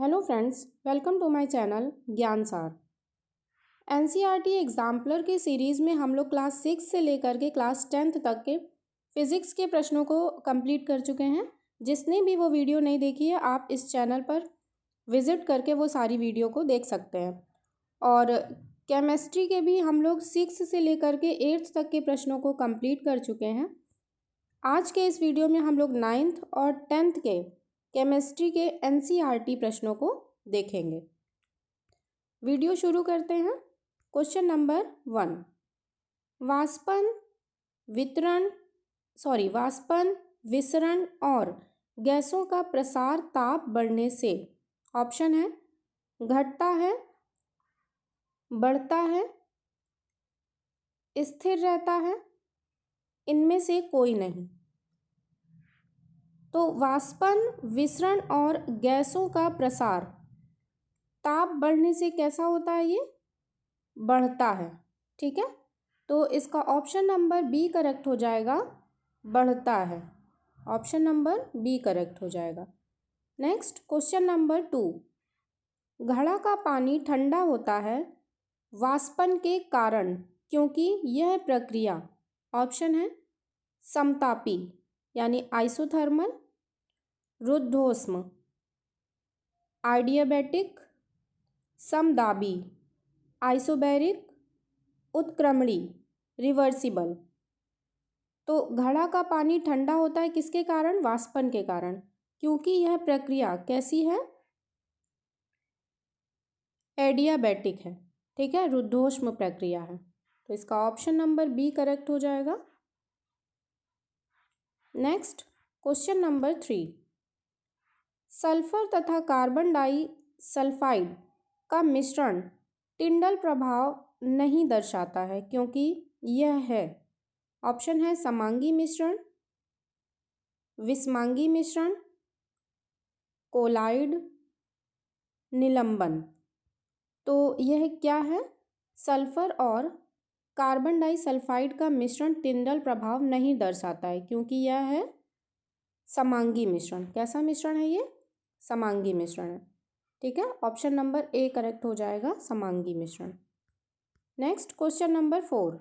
Hello friends, welcome to my channel Gyan Saar. NCERT exemplar की series में हम लोग क्लास 6 से लेकर के क्लास 10th तक के फिज़िक्स के प्रश्नों को कंप्लीट कर चुके हैं। जिसने भी वो वीडियो नहीं देखी है, आप इस चैनल पर विज़िट करके वो सारी वीडियो को देख सकते हैं। और केमिस्ट्री के भी हम लोग 6 से लेकर के 8th तक के प्रश्नों को कंप्लीट कर चुके हैं। आज के इस वीडियो में हम लोग 9th और 10th के केमिस्ट्री के एनसीईआरटी प्रश्नों को देखेंगे। वीडियो शुरू करते हैं। क्वेश्चन नंबर 1, वाष्पन, विसरण और गैसों का प्रसार ताप बढ़ने से ऑप्शन है घटता है, बढ़ता है, स्थिर रहता है, इनमें से कोई नहीं। तो वाष्पन, विसरण और गैसों का प्रसार ताप बढ़ने से कैसा होता है? ये बढ़ता है। ठीक है, तो इसका ऑप्शन नंबर बी करेक्ट हो जाएगा, बढ़ता है। ऑप्शन नंबर बी करेक्ट हो जाएगा। नेक्स्ट क्वेश्चन नंबर 2, घड़ा का पानी ठंडा होता है वाष्पन के कारण क्योंकि यह प्रक्रिया ऑप्शन है समतापी यानी आइसोथर्मल, रुद्धोष्म, आइडियाबैटिक, समदाबी, आइसोबैरिक, उत्क्रमणी, रिवर्सिबल। तो घड़ा का पानी ठंडा होता है किसके कारण? वाष्पन के कारण, क्योंकि यह प्रक्रिया कैसी है? एडियाबैटिक है। ठीक है, रुद्धोष्म प्रक्रिया है। तो इसका ऑप्शन नंबर बी करेक्ट हो जाएगा। नेक्स्ट क्वेश्चन नंबर 3, सल्फर तथा कार्बन डाइसल्फाइड का मिश्रण टिंडल प्रभाव नहीं दर्शाता है क्योंकि यह है, ऑप्शन है समांगी मिश्रण, विषमांगी मिश्रण, कोलाइड, निलंबन। तो यह क्या है? सल्फर और कार्बन डाइसल्फाइड का मिश्रण टिंडल प्रभाव नहीं दर्शाता है क्योंकि यह है समांगी मिश्रण। कैसा मिश्रण है ये? समांगी मिश्रण है। ठीक है, ऑप्शन नंबर ए करेक्ट हो जाएगा, समांगी मिश्रण। नेक्स्ट क्वेश्चन नंबर 4,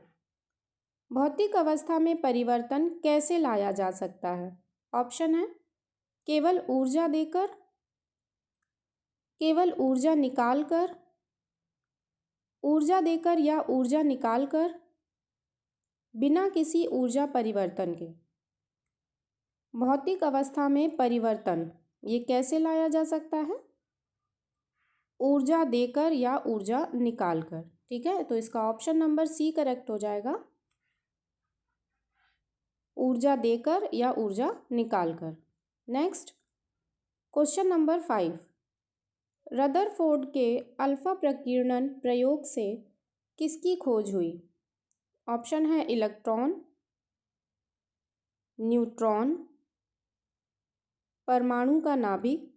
भौतिक अवस्था में परिवर्तन कैसे लाया जा सकता है? ऑप्शन है केवल ऊर्जा देकर, केवल ऊर्जा निकालकर, ऊर्जा देकर या ऊर्जा निकालकर, बिना किसी ऊर्जा परिवर्तन के। भौतिक अवस्था में परिवर्तन ये कैसे लाया जा सकता है? ऊर्जा देकर या ऊर्जा निकालकर। ठीक है, तो इसका ऑप्शन नंबर सी करेक्ट हो जाएगा, ऊर्जा देकर या ऊर्जा निकालकर। नेक्स्ट क्वेश्चन नंबर 5, रदरफोर्ड के अल्फा प्रकीर्णन प्रयोग से किसकी खोज हुई? ऑप्शन है इलेक्ट्रॉन, न्यूट्रॉन, परमाणु का नाभिक,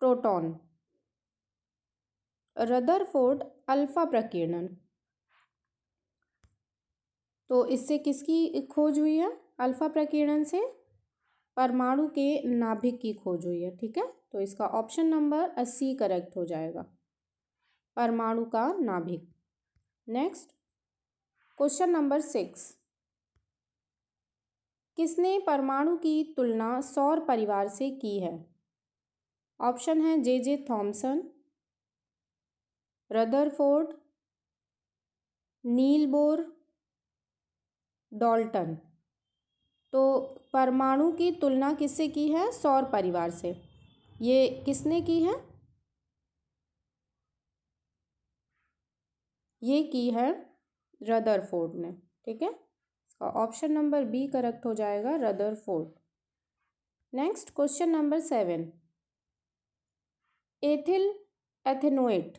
प्रोटॉन। रदरफोर्ड अल्फा प्रकीर्णन, तो इससे किसकी खोज हुई है? अल्फा प्रकीर्णन से परमाणु के नाभिक की खोज हुई है। ठीक है, तो इसका ऑप्शन नंबर 80 करेक्ट हो जाएगा, परमाणु का नाभिक। नेक्स्ट क्वेश्चन नंबर 6, किसने परमाणु की तुलना सौर परिवार से की है? ऑप्शन है J Thomson, Rutherford, Niels Bohr, Dalton. तो परमाणु की तुलना किससे की है? सौर परिवार से। ये किसने की है? ये की है रदरफोर्ड ने। ठीक है, इसका ऑप्शन नंबर बी करेक्ट हो जाएगा, Rutherford. Next question number 7, ethyl ethanoate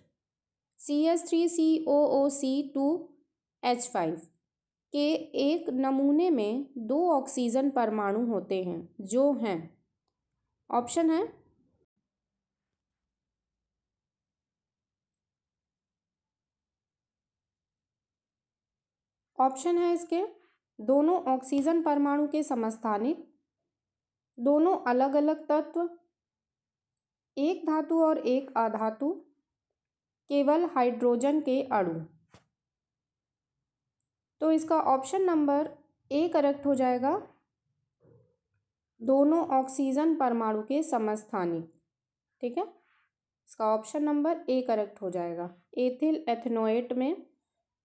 CH3COOC2H5 के एक नमूने में 2 ऑक्सीजन परमाणु होते हैं जो हैं, ऑप्शन है इसके दोनों ऑक्सीजन परमाणु के समस्थानिक, दोनों अलग अलग तत्व, एक धातु और एक अधातु, केवल हाइड्रोजन के अणु। तो इसका ऑप्शन नंबर ए करेक्ट हो जाएगा, दोनों ऑक्सीजन परमाणु के समस्थानिक। ठीक है, इसका ऑप्शन नंबर ए करेक्ट हो जाएगा। एथिल एथनोएट में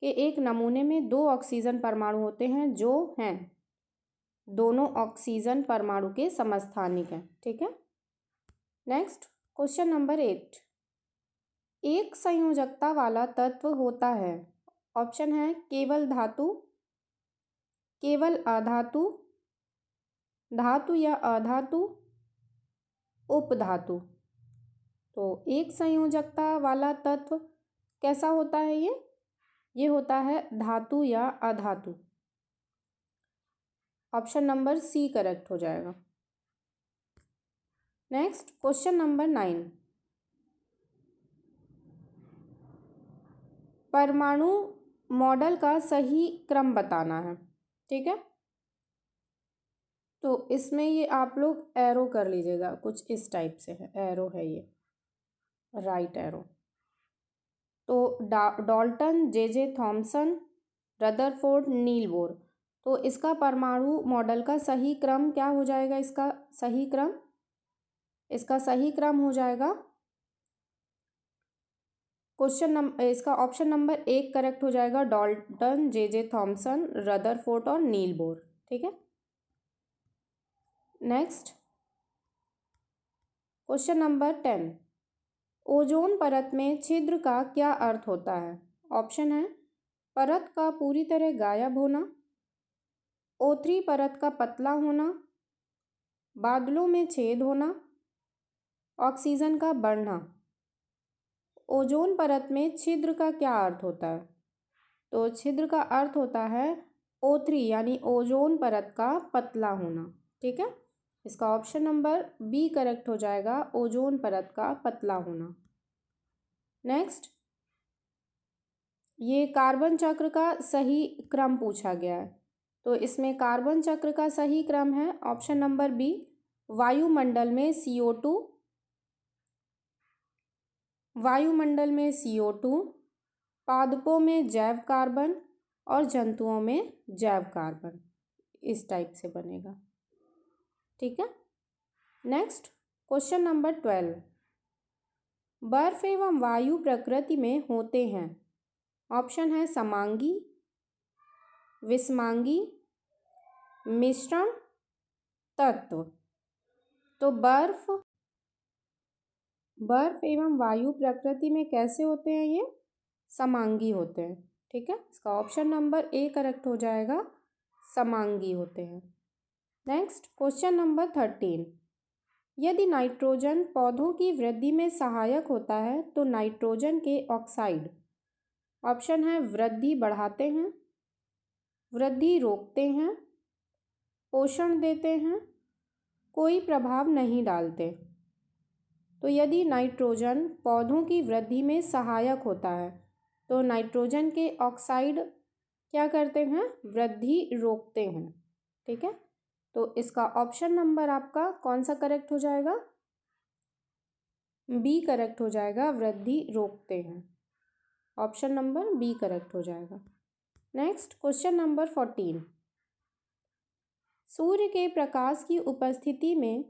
के एक नमूने में 2 ऑक्सीजन परमाणु होते हैं जो हैं दोनों ऑक्सीजन परमाणु के समस्थानिक हैं। ठीक है, नेक्स्ट क्वेश्चन नंबर 8, एक संयोजकता वाला तत्व होता है। ऑप्शन है केवल धातु, केवल अधातु, धातु या अधातु, उपधातु। तो एक संयोजकता वाला तत्व कैसा होता है? ये होता है धातु या अधातु। ऑप्शन नंबर सी करेक्ट हो जाएगा। नेक्स्ट क्वेश्चन नंबर 9, परमाणु मॉडल का सही क्रम बताना है। ठीक है, तो इसमें ये आप लोग एरो कर लीजिएगा, कुछ इस टाइप से है, एरो है ये, राइट एरो। तो Dalton, J Thomson, Rutherford, Niels Bohr. तो इसका परमाणु मॉडल का सही क्रम क्या हो जाएगा? इसका सही क्रम हो जाएगा इसका ऑप्शन नंबर 1 करेक्ट हो जाएगा, डाल्टन, जे थॉमसन, रदरफोर्ड और नील बोर। ठीक है, नेक्स्ट क्वेश्चन नंबर 10, ओजोन परत में छिद्र का क्या अर्थ होता है? ऑप्शन है परत का पूरी तरह गायब होना, O3 परत का पतला होना, बादलों में छेद होना, ऑक्सीजन का बढ़ना। ओजोन परत में छिद्र का क्या अर्थ होता है? तो छिद्र का अर्थ होता है O3 यानी ओजोन परत का पतला होना। ठीक है, इसका ऑप्शन नंबर बी करेक्ट हो जाएगा, ओजोन परत का पतला होना। नेक्स्ट, ये कार्बन चक्र का सही क्रम पूछा गया है। तो इसमें कार्बन चक्र का सही क्रम है ऑप्शन नंबर बी, वायुमंडल में CO2, पादपों में जैव कार्बन और जंतुओं में जैव कार्बन, इस टाइप से बनेगा। ठीक है, नेक्स्ट क्वेश्चन नंबर 12, बर्फ एवं वायु प्रकृति में होते हैं। ऑप्शन है समांगी, विषमांगी, मिश्रण, तत्व। तो बर्फ एवं वायु प्रकृति में कैसे होते हैं? ये समांगी होते हैं। ठीक है, इसका ऑप्शन नंबर ए करेक्ट हो जाएगा, समांगी होते हैं। नेक्स्ट क्वेश्चन नंबर 13, यदि नाइट्रोजन पौधों की वृद्धि में सहायक होता है तो नाइट्रोजन के ऑक्साइड, ऑप्शन है वृद्धि बढ़ाते हैं, वृद्धि रोकते हैं, पोषण देते हैं, कोई प्रभाव नहीं डालते। तो यदि नाइट्रोजन पौधों की वृद्धि में सहायक होता है तो नाइट्रोजन के ऑक्साइड क्या करते हैं? वृद्धि रोकते हैं। ठीक है, तो इसका ऑप्शन नंबर आपका कौन सा करेक्ट हो जाएगा? बी करेक्ट हो जाएगा, वृद्धि रोकते हैं। ऑप्शन नंबर बी करेक्ट हो जाएगा। नेक्स्ट क्वेश्चन नंबर 14, सूर्य के प्रकाश की उपस्थिति में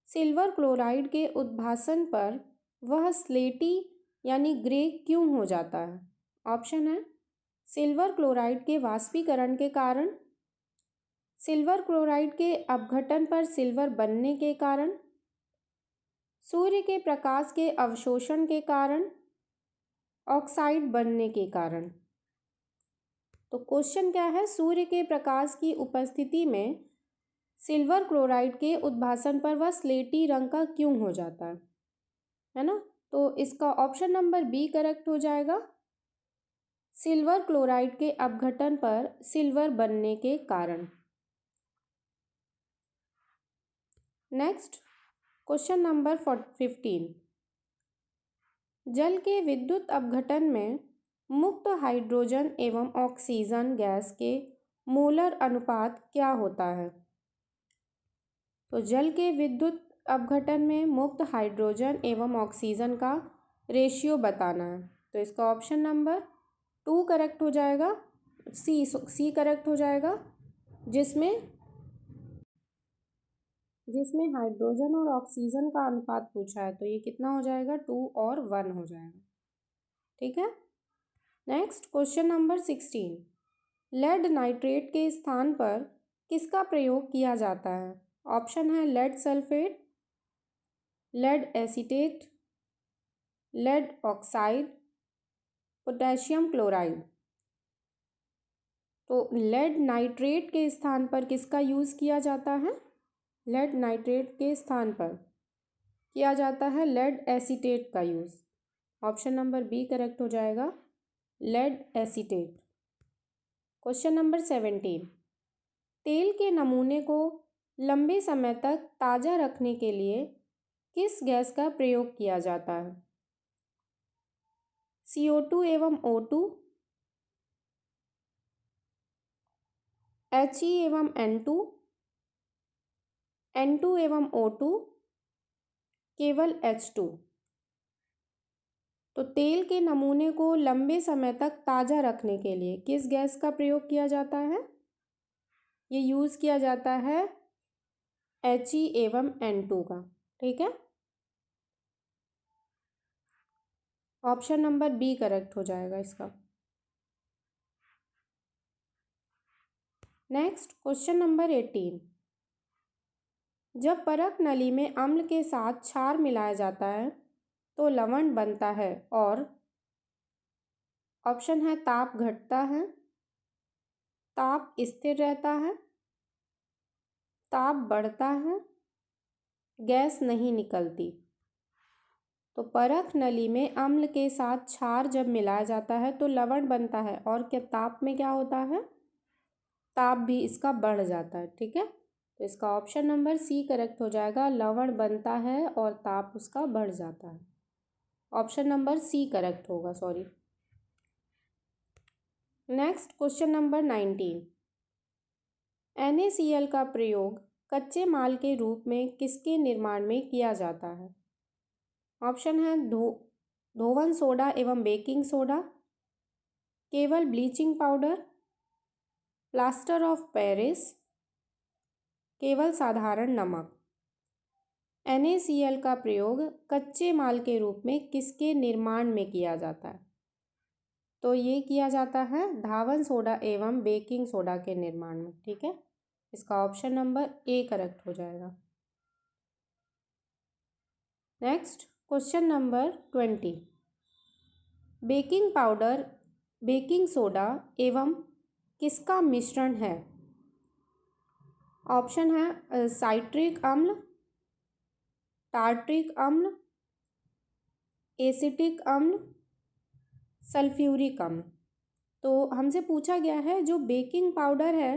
सिल्वर क्लोराइड के उद्भासन पर वह स्लेटी यानी ग्रे क्यों हो जाता है? ऑप्शन है सिल्वर क्लोराइड के वाष्पीकरण के कारण, सिल्वर क्लोराइड के अपघटन पर सिल्वर बनने के कारण, सूर्य के प्रकाश के अवशोषण के कारण, ऑक्साइड बनने के कारण। तो क्वेश्चन क्या है? सूर्य के प्रकाश की उपस्थिति में सिल्वर क्लोराइड के उद्भासन पर वह स्लेटी रंग का क्यों हो जाता है ना? तो इसका ऑप्शन नंबर बी करेक्ट हो जाएगा, सिल्वर क्लोराइड के अपघटन पर सिल्वर बनने के कारण। नेक्स्ट क्वेश्चन नंबर 15, जल के विद्युत अपघटन में मुक्त हाइड्रोजन एवं ऑक्सीजन गैस के मोलर अनुपात क्या होता है? तो जल के विद्युत अपघटन में मुक्त हाइड्रोजन एवं ऑक्सीजन का रेशियो बताना है। तो इसका ऑप्शन नंबर 2 करेक्ट हो जाएगा, सी करेक्ट हो जाएगा, जिसमें हाइड्रोजन और ऑक्सीजन का अनुपात पूछा है। तो ये कितना हो जाएगा, 2 और 1 हो जाएगा। ठीक है। Next question number 16, lead nitrate के स्थान पर किसका प्रयोग किया जाता है? ऑप्शन है lead sulphate, lead acetate, lead oxide, potassium chloride. तो लेड नाइट्रेट के स्थान पर किसका यूज़ किया जाता है? लेड नाइट्रेट के स्थान पर किया जाता है लेड एसीटेट का use. Option number B correct हो जाएगा, लेड एसीटेट। क्वेश्चन नंबर 17, तेल के नमूने को लंबे समय तक ताज़ा रखने के लिए किस गैस का प्रयोग किया जाता है? CO2 एवं O2, He एवं N2, N2 एवं O2, केवल H2। तो तेल के नमूने को लंबे समय तक ताज़ा रखने के लिए किस गैस का प्रयोग किया जाता है? ये यूज़ किया जाता है He एवं N2 का। ठीक है, ऑप्शन नंबर बी करेक्ट हो जाएगा इसका। नेक्स्ट क्वेश्चन नंबर 18, जब परख नली में अम्ल के साथ क्षार मिलाया जाता है तो लवण बनता है और ऑप्शन है ताप घटता है, ताप स्थिर रहता है, ताप बढ़ता है, गैस नहीं निकलती। तो परख नली में अम्ल के साथ क्षार जब मिलाया जाता है तो लवण बनता है और क्या ताप में क्या होता है? ताप भी इसका बढ़ जाता है। ठीक है, तो इसका ऑप्शन नंबर सी करेक्ट हो जाएगा, लवण बनता है और ताप उसका बढ़ जाता है। ऑप्शन नंबर सी करेक्ट होगा, sorry. Next question number 19, NaCl का प्रयोग कच्चे माल के रूप में किसके निर्माण में किया जाता है? ऑप्शन है धोवन सोडा एवं बेकिंग सोडा, केवल bleaching powder, plaster of Paris, केवल साधारण नमक। NaCl का प्रयोग कच्चे माल के रूप में किसके निर्माण में किया जाता है? तो ये किया जाता है धावन सोडा एवं बेकिंग सोडा के निर्माण में। ठीक है, इसका ऑप्शन नंबर ए करेक्ट हो जाएगा। Next question number 20, baking powder baking soda एवं किसका मिश्रण है? ऑप्शन है साइट्रिक अम्ल, टार्ट्रिक अम्ल, एसिटिक अम्ल, सल्फ्यूरिक अम्ल। तो हमसे पूछा गया है जो बेकिंग पाउडर है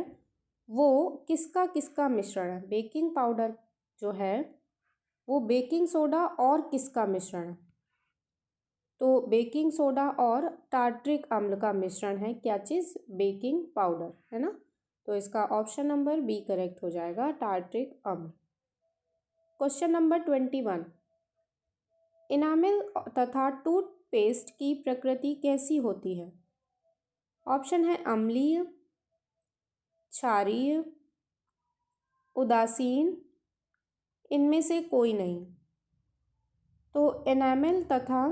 वो किसका किसका मिश्रण है। बेकिंग पाउडर जो है वो बेकिंग सोडा और किसका मिश्रण है? तो बेकिंग सोडा और टार्ट्रिक अम्ल का मिश्रण है क्या चीज़? बेकिंग पाउडर, है ना। तो इसका ऑप्शन नंबर बी करेक्ट हो जाएगा, टार्ट्रिक अम्ल। क्वेश्चन नंबर 21, इनामिल तथा टूथपेस्ट की प्रकृति कैसी होती है? ऑप्शन है अम्लीय, क्षारीय, उदासीन, इनमें से कोई नहीं। तो एनामेल तथा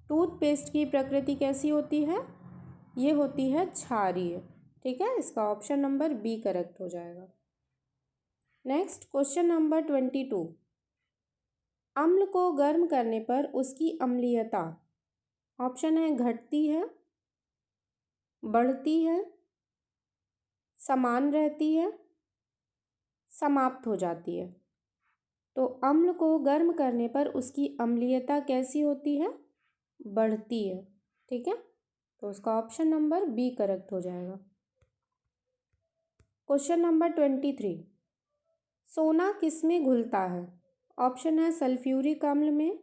टूथपेस्ट की प्रकृति कैसी होती है? ये होती है क्षारीय। ठीक है, इसका ऑप्शन नंबर बी करेक्ट हो जाएगा। नेक्स्ट क्वेश्चन नंबर 22, अम्ल को गर्म करने पर उसकी अम्लीयता ऑप्शन है घटती है, बढ़ती है, समान रहती है, समाप्त हो जाती है। तो अम्ल को गर्म करने पर उसकी अम्लीयता कैसी होती है? बढ़ती है। ठीक है, तो उसका ऑप्शन नंबर बी करेक्ट हो जाएगा। क्वेश्चन नंबर 23, सोना किस में घुलता है? ऑप्शन है सल्फ्यूरिक अम्ल में,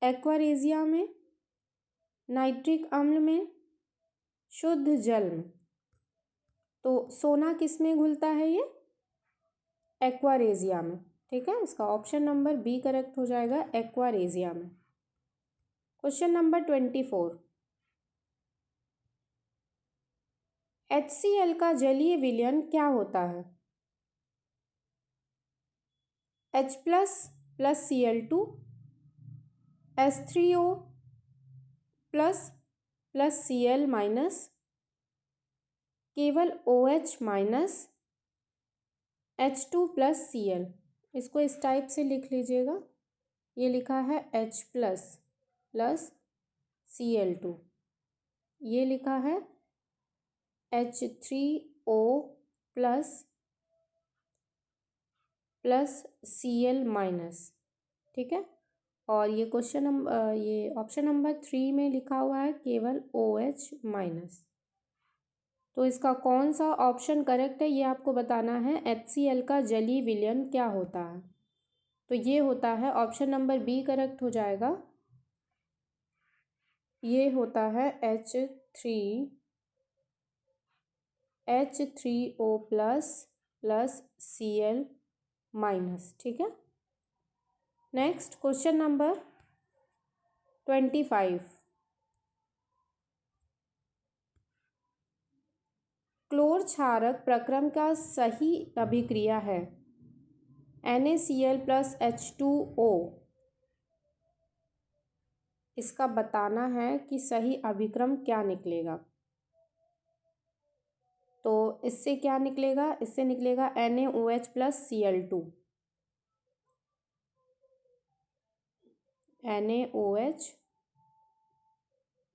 एक्वारेजिया में, नाइट्रिक अम्ल में, शुद्ध जल में। तो सोना किस में घुलता है? ये एक्वारेजिया में। ठीक है, इसका ऑप्शन नंबर बी करेक्ट हो जाएगा, एक्वारेजिया में। क्वेश्चन नंबर 24, HCl का जलीय विलयन क्या होता है? H plus Cl2, H3O plus Cl minus, केवल OH minus, H2 plus Cl। इसको इस टाइप से लिख लीजिएगा, ये लिखा है H प्लस Cl2, ये लिखा है H3O प्लस Cl माइनस। ठीक है, और ये क्वेश्चन नंबर, ये ऑप्शन नंबर 3 में लिखा हुआ है केवल OH माइनस। तो इसका कौन सा ऑप्शन करेक्ट है ये आपको बताना है। HCl का जलीय विलयन क्या होता है? तो ये होता है ऑप्शन नंबर बी करेक्ट हो जाएगा, ये होता है H3O प्लस Cl माइनस। ठीक है, नेक्स्ट क्वेश्चन नंबर 25, क्लोर क्षारक प्रक्रम का सही अभिक्रिया है NaCl प्लस H2O। इसका बताना है कि सही अभिक्रम क्या निकलेगा। तो इससे क्या निकलेगा? इससे निकलेगा NaOH plus Cl2, NaOH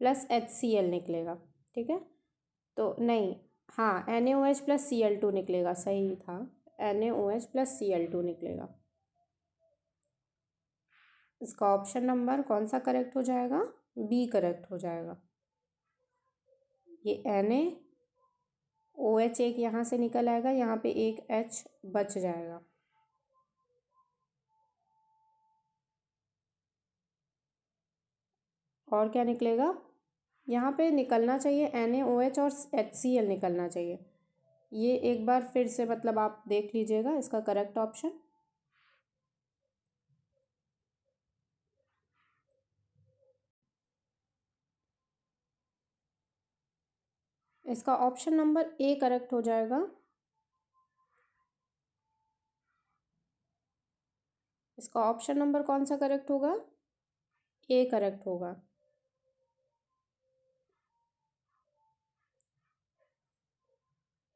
plus HCl निकलेगा। ठीक है, तो नहीं, हाँ, NaOH प्लस Cl2 निकलेगा, सही था, NaOH प्लस Cl2 निकलेगा। इसका ऑप्शन नंबर कौन सा करेक्ट हो जाएगा? बी करेक्ट हो जाएगा। ये NaOH एक यहाँ से निकल आएगा, यहाँ पे एक H बच जाएगा। और क्या निकलेगा? यहाँ पे निकलना चाहिए NaOH और HCl निकलना चाहिए। ये एक बार फिर से मतलब आप देख लीजिएगा इसका करेक्ट ऑप्शन। इसका ऑप्शन नंबर ए करेक्ट हो जाएगा। इसका ऑप्शन नंबर कौन सा करेक्ट होगा? ए करेक्ट होगा।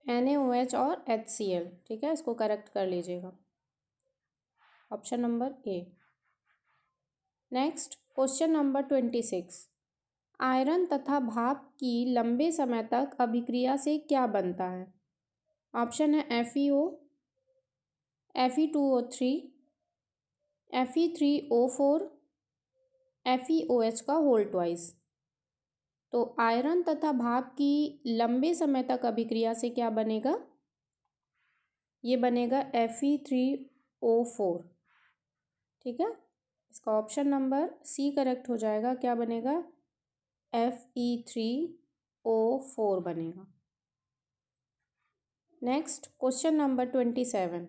NaOH और HCl। ठीक है, इसको करेक्ट कर लीजिएगा, option number A. Next question number 26, iron तथा भाप की लंबे समय तक अभिक्रिया से क्या बनता है? ऑप्शन है FeO, Fe2O3, Fe3O4, FeOH का होल ट्वाइस। तो आयरन तथा भाप की लंबे समय तक अभिक्रिया से क्या बनेगा? ये बनेगा Fe3O4। ठीक है, इसका ऑप्शन नंबर सी करेक्ट हो जाएगा, क्या बनेगा? Fe3O4 बनेगा। नेक्स्ट क्वेश्चन नंबर 27,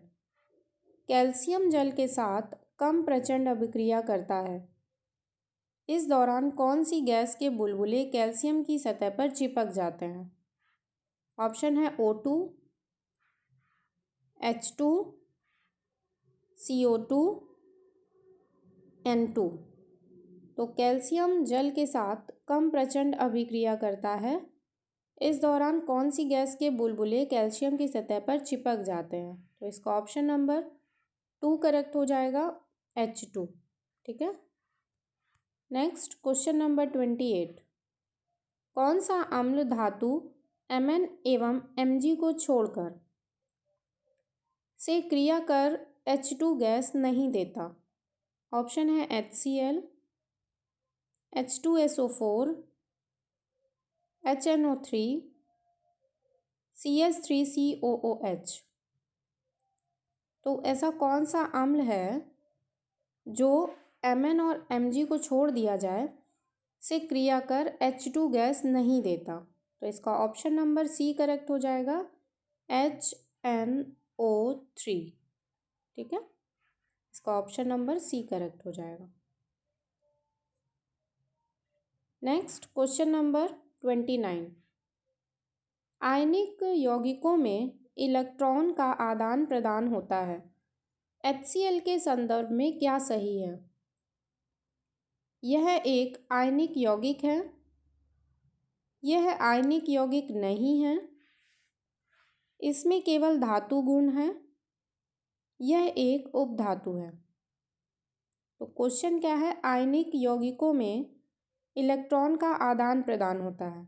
कैल्शियम जल के साथ कम प्रचंड अभिक्रिया करता है, इस दौरान कौन सी गैस के बुलबुले कैल्शियम की सतह पर चिपक जाते हैं? ऑप्शन है O2, H2, CO2, N2। तो कैल्शियम जल के साथ कम प्रचंड अभिक्रिया करता है, इस दौरान कौन सी गैस के बुलबुले कैल्शियम की सतह पर चिपक जाते हैं? तो इसका ऑप्शन नंबर 2 करेक्ट हो जाएगा, H2। ठीक है, नेक्स्ट क्वेश्चन नंबर 28, कौन सा अम्ल धातु Mn एवं Mg को छोड़कर से क्रिया कर H2 गैस नहीं देता? ऑप्शन है HCl, H2SO4, HNO3, CH3COOH। तो ऐसा कौन सा अम्ल है जो Mn और Mg को छोड़ दिया जाए से क्रिया कर H2 गैस नहीं देता? तो इसका ऑप्शन नंबर सी करेक्ट हो जाएगा, HNO3। ठीक है, इसका ऑप्शन नंबर सी करेक्ट हो जाएगा। Next question number 29। आयनिक यौगिकों में इलेक्ट्रॉन का आदान प्रदान होता है, HCl के संदर्भ में क्या सही है? यह एक आयनिक यौगिक है, यह आयनिक यौगिक नहीं है, इसमें केवल धातु गुण है, यह एक उपधातु है। तो क्वेश्चन क्या है? आयनिक यौगिकों में इलेक्ट्रॉन का आदान प्रदान होता है,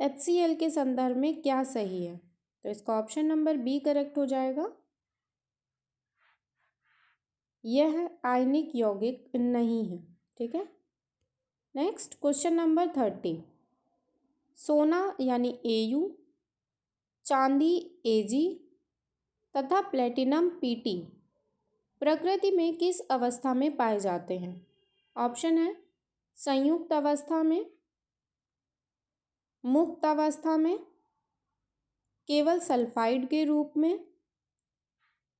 HCl के संदर्भ में क्या सही है? तो इसका ऑप्शन नंबर बी करेक्ट हो जाएगा। यह आयनिक यौगिक नहीं है। ठीक है। Next question number 30। सोना यानी Au, चांदी Ag तथा प्लेटिनम Pt प्रकृति में किस अवस्था में पाए जाते हैं? ऑप्शन है संयुक्त अवस्था में, मुक्त अवस्था में, केवल सल्फाइड के रूप में,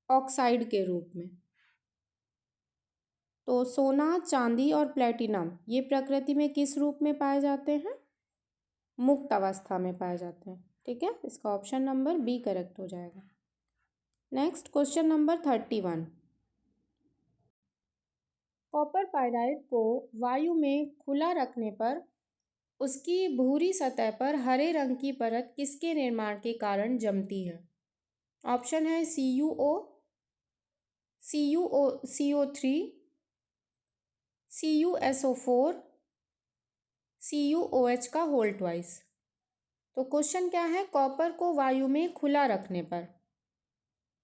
ऑक्साइड के रूप में। तो सोना, चांदी और प्लेटिनम ये प्रकृति में किस रूप में पाए जाते हैं? मुक्त अवस्था में पाए जाते हैं। ठीक है, इसका ऑप्शन नंबर बी करेक्ट हो जाएगा। Next question number 31। Copper pyrite को वायु में खुला रखने पर उसकी भूरी सतह पर हरे रंग की परत किसके निर्माण के कारण जमती है? ऑप्शन है CuO, CO3, CuSO4, CuOH का होल ट्वाइस। तो क्वेश्चन क्या है? कॉपर को वायु में खुला रखने पर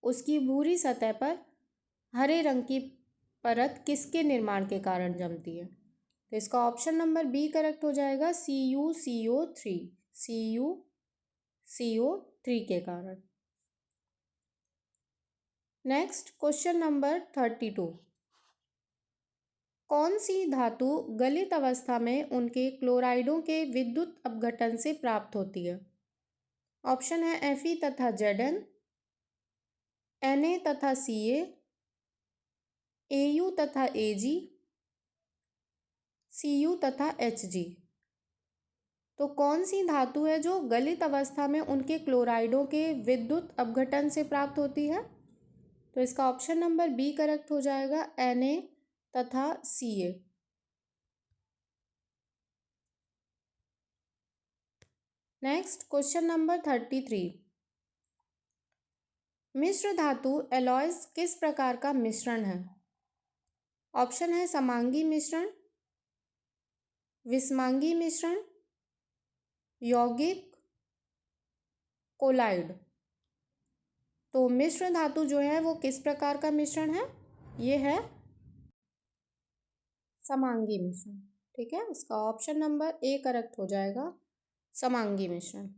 उसकी भूरी सतह पर हरे रंग की परत किसके निर्माण के कारण जमती है? तो इसका ऑप्शन नंबर बी करेक्ट हो जाएगा, CuCO3, CuCO3 के कारण। Next question number 32। कौन सी धातु गलित अवस्था में उनके क्लोराइडों के विद्युत अपघटन से प्राप्त होती है? ऑप्शन है Fe तथा Zn, Na तथा Ca, Au तथा Ag, Cu तथा Hg। तो कौन सी धातु है जो गलित अवस्था में उनके क्लोराइडों के विद्युत अपघटन से प्राप्त होती है? तो इसका ऑप्शन नंबर बी करेक्ट हो जाएगा, Na तथा Ca। Next question number 33। मिश्र धातु एलॉयज किस प्रकार का मिश्रण है? ऑप्शन है समांगी मिश्रण, विषमांगी मिश्रण, यौगिक, कोलाइड। तो मिश्र धातु जो है वो किस प्रकार का मिश्रण है? ये है समांगी मिश्रण। ठीक है, इसका ऑप्शन नंबर ए करेक्ट हो जाएगा, समांगी मिश्रण।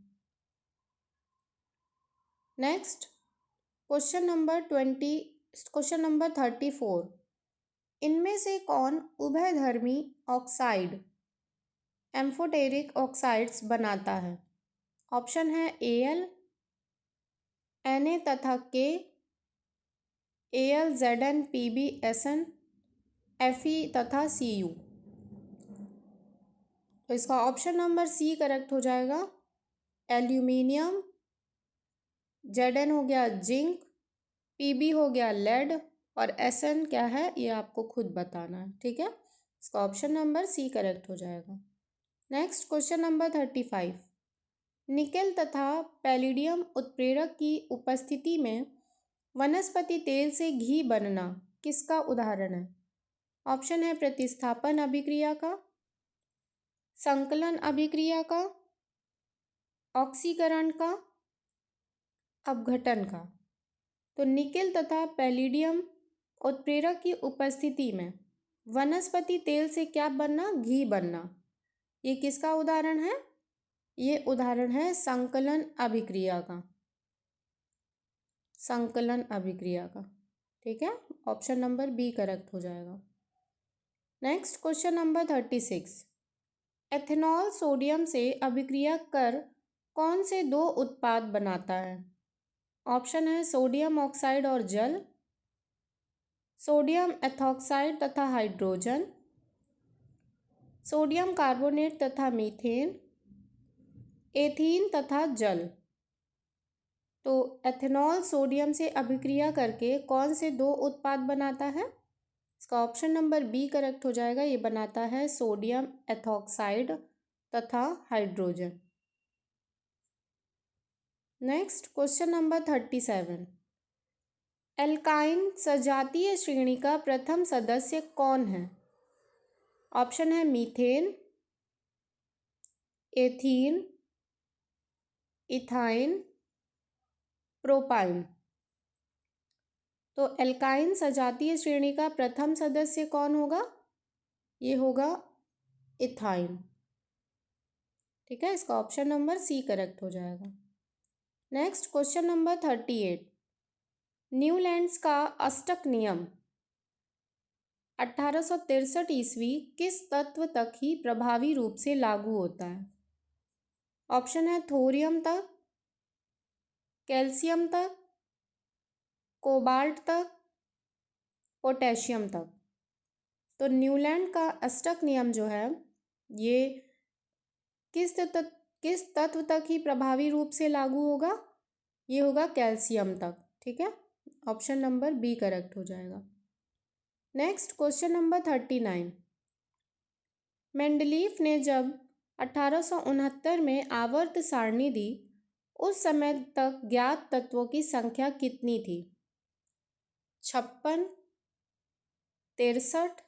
Next question number 34। इनमें से कौन उभयधर्मी ऑक्साइड एम्फोटेरिक ऑक्साइड्स बनाता है? ऑप्शन है Al, Na तथा K, Al, Zn, Pb, Sn, Fe तथा Cu। तो इसका ऑप्शन नंबर सी करेक्ट हो जाएगा, एल्यूमिनियम, Zn हो गया जिंक, Pb हो गया लेड और Sn क्या है ये आपको खुद बताना है। ठीक है, इसका ऑप्शन नंबर सी करेक्ट हो जाएगा। Next question number 35। निकेल तथा पैलिडियम उत्प्रेरक की उपस्थिति में वनस्पति तेल से घी बनना किसका उदाहरण है? ऑप्शन है प्रतिस्थापन अभिक्रिया का, संकलन अभिक्रिया का, ऑक्सीकरण का, अपघटन का। तो निकेल तथा पैलिडियम उत्प्रेरक की उपस्थिति में वनस्पति तेल से क्या बनना? घी बनना। ये किसका उदाहरण है? ये उदाहरण है संकलन अभिक्रिया का, संकलन अभिक्रिया का। ठीक है, ऑप्शन नंबर बी करेक्ट हो जाएगा। Next question number 36। Ethanol sodium से अभिक्रिया कर कौन से दो उत्पाद बनाता है? ऑप्शन है सोडियम ऑक्साइड और जल, सोडियम एथॉक्साइड तथा हाइड्रोजन, सोडियम कार्बोनेट तथा मीथेन, एथीन तथा जल। तो एथेनॉल सोडियम से अभिक्रिया करके कौन से दो उत्पाद बनाता है? इसका ऑप्शन नंबर बी करेक्ट हो जाएगा। ये बनाता है सोडियम एथॉक्साइड तथा hydrogen. Next question number 37। Alkyne सजातीय श्रेणी का प्रथम सदस्य कौन है? ऑप्शन है मीथेन, एथीन, इथाइन, प्रोपाइन। तो एल्काइन सजातीय श्रेणी का प्रथम सदस्य कौन होगा? ये होगा इथाइन। ठीक है, इसका ऑप्शन नंबर सी करेक्ट हो जाएगा। Next question number 38। न्यूलैंड्स का अष्टक नियम 1863 ईस्वी किस तत्व तक ही प्रभावी रूप से लागू होता है? ऑप्शन है थोरियम तक, कैल्शियम तक, कोबाल्ट तक, पोटेशियम तक। तो न्यूलैंड का अष्टक नियम जो है ये किस तत्व तक ही प्रभावी रूप से लागू होगा? ये होगा कैल्शियम तक। ठीक है, ऑप्शन नंबर बी करेक्ट हो जाएगा। Next question number 39। मेंडलीफ ने जब 1869 में आवर्त सारणी दी उस समय तक ज्ञात तत्वों की संख्या कितनी थी? 56, 63,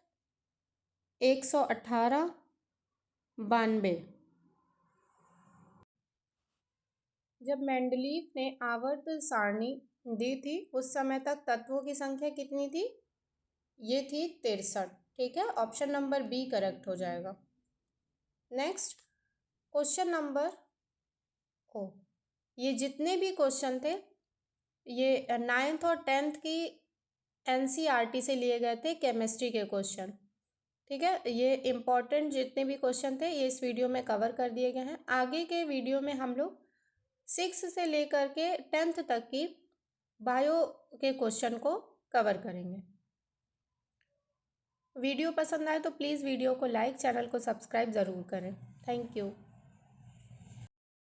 118, 92। जब मेंडलीफ ने आवर्त सारणी दी थी उस समय तक तत्वों की संख्या कितनी थी? ये थी 63। ठीक है, ऑप्शन नंबर बी करेक्ट हो जाएगा। नेक्स्ट क्वेश्चन नंबर ये जितने भी क्वेश्चन थे ये 9th और 10th की NCERT से लिए गए थे, केमिस्ट्री के क्वेश्चन। ठीक है, ये इम्पॉर्टेंट जितने भी क्वेश्चन थे ये इस वीडियो में कवर कर दिए गए हैं। आगे के वीडियो में हम लोग 6 से लेकर के 10th तक की बायो के क्वेश्चन को कवर करेंगे। वीडियो पसंद आए तो प्लीज़ वीडियो को लाइक, चैनल को सब्सक्राइब ज़रूर करें। Thank you.